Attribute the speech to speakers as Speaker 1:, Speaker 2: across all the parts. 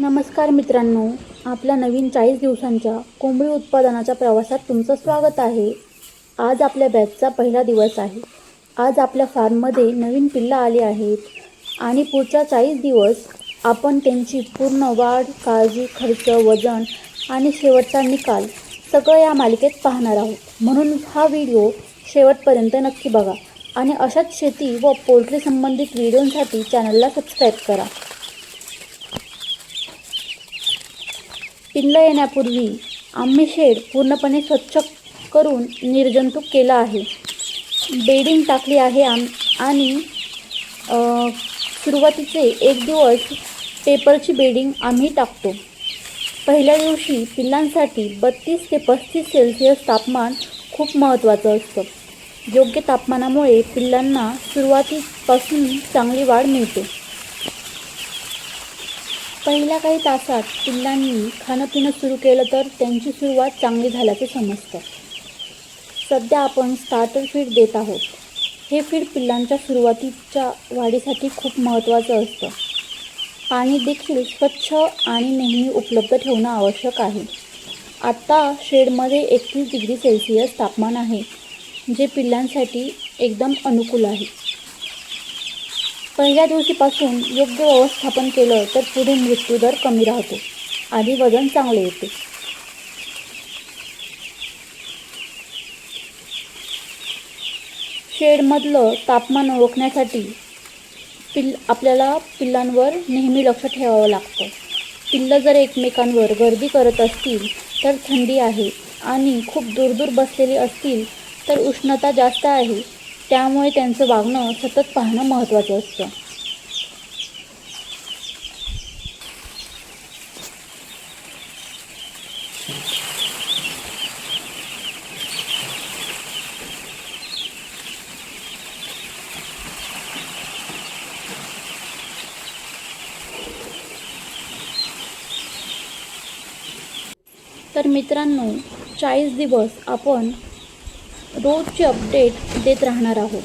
Speaker 1: नमस्कार मित्रांनो, आपल्या नवीन 40 दिवसांच्या कोंबडी उत्पादनाच्या प्रवासात तुमचं स्वागत आहे। आज आपल्या बॅचचा पहिला दिवस आहे। आज आपल्या फार्ममध्ये नवीन पिल्लं आली आहेत आणि पुढच्या 40 दिवस आपण त्यांची पूर्ण वाढ, काळजी, खर्च, वजन आणि शेवटचा निकाल सगळं या मालिकेत पाहणार आहोत। म्हणून हा व्हिडिओ शेवटपर्यंत नक्की बघा आणि अशाच शेती व पोल्ट्री संबंधित व्हिडिओंसाठी चॅनलला सबस्क्राईब करा। पिल्लं येण्यापूर्वी आम्ही शेड पूर्णपणे स्वच्छ करून निर्जंतुक केला आहे। बेडिंग टाकली आहे आणि सुरुवातीचे 1 दिवस पेपरची बेडिंग आम्ही टाकतो। पहिल्या दिवशी पिल्लांसाठी 32 ते 35 सेल्सिअस तापमान खूप महत्त्वाचं असतं। योग्य तापमानामुळे पिल्लांना सुरुवातीपासून चांगली वाढ मिळते। पहिल्या काही तासात पिल्लांनी खाणं पिणं सुरू केलं तर त्यांची सुरुवात चांगली झाल्याचे समजतं। सध्या आपण स्टार्टर फीड देत आहोत। हे फीड पिल्लांच्या सुरुवातीच्या वाढीसाठी खूप महत्त्वाचं असतं। पाणी देखील स्वच्छ आणि नेहमी उपलब्ध ठेवणं आवश्यक आहे। आता शेडमध्ये 31 डिग्री सेल्सिअस तापमान आहे, जे पिल्लांसाठी एकदम अनुकूल आहे। पहिल्या दिवशीपासून योग्य व्यवस्थापन केलं तर पुढे मृत्यूदर कमी राहतो आणि वजन चांगले येते। शेडमधलं तापमान ओळखण्यासाठी आपल्याला पिल्लांवर नेहमी लक्ष ठेवावं लागतं। पिल्लं जर एकमेकांवर गर्दी करत असतील तर थंडी आहे आणि खूप दूर बसलेली असतील तर उष्णता जास्त आहे, त्यामुळे त्यांचं वागणं सतत पाहणं महत्त्वाचं असतं। तर मित्रांनो, 40 दिवस आपण रोजची अपडेट देत राहणार आहोत।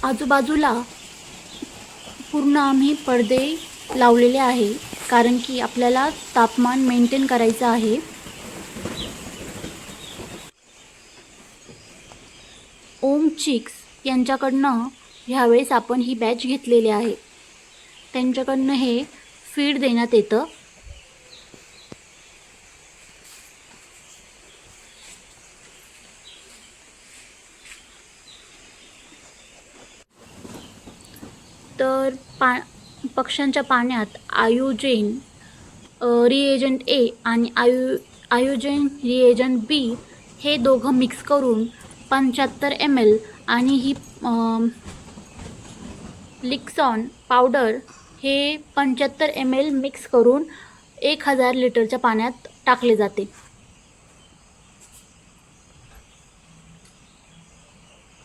Speaker 1: आजूबाजूला पूर्ण आम्ही पडदे लावलेले आहे, कारण की आपल्याला तापमान मेंटेन करायचं आहे। ओम चिक्स यांच्याकडनं ह्यावेळेस आपण ही बॅच घेतलेली आहे। त्यांच्याकडनं हे फीड देण्यात येतं। तर पक्ष्यांच्या पाण्यात आयोजेन रिएजंट ए आणि आयोजेन रिएजंट बी हे दोघं मिक्स करून 75 ml आणि ही लिक्सॉन पावडर हे 75 ml मिक्स करून 1000 लिटरच्या पाण्यात टाकले जाते।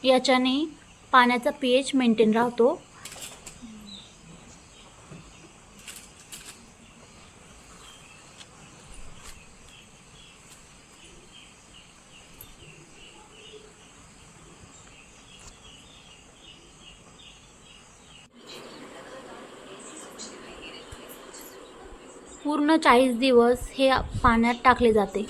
Speaker 1: याच्याने पाण्याचा pH मेंटेन राहतो। पूर्ण 40 दिवस हे पाण्यात टाकले जाते।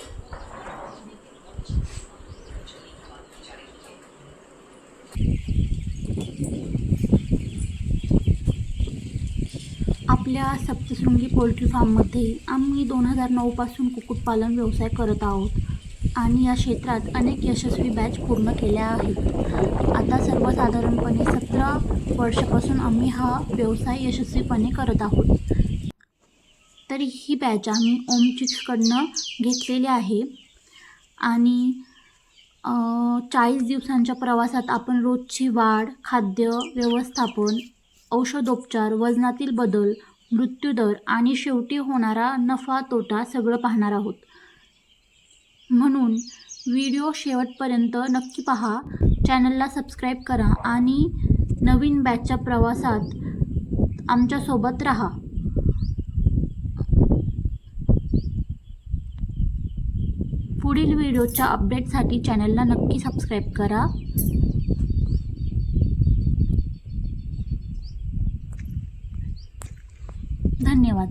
Speaker 1: आपल्या सप्तशृंगी पोल्ट्री फार्ममध्ये आम्ही 2009 पासून कुक्कुटपालन व्यवसाय करत आहोत आणि या क्षेत्रात अनेक यशस्वी बॅच पूर्ण केल्या आहेत। आता सर्वसाधारणपणे 17 वर्षापासून आम्ही हा व्यवसाय यशस्वीपणे करत आहोत। तर ही बॅच आम्ही ओम चिक्सकडनं घेतलेली आहे आणि 40 दिवसांच्या प्रवासात आपण रोजची वाढ, खाद्य व्यवस्थापन, औषधोपचार, वजनातील बदल, मृत्यूदर आणि शेवटी होणारा नफा तोटा सगळं पाहणार आहोत। म्हणून व्हिडिओ शेवटपर्यंत नक्की पहा, चॅनलला सबस्क्राईब करा आणि नवीन बॅचच्या प्रवासात आमच्यासोबत राहा। पुढील व्हिडिओच्या अपडेटसाठी चॅनलला नक्की सबस्क्राईब करा। धन्यवाद.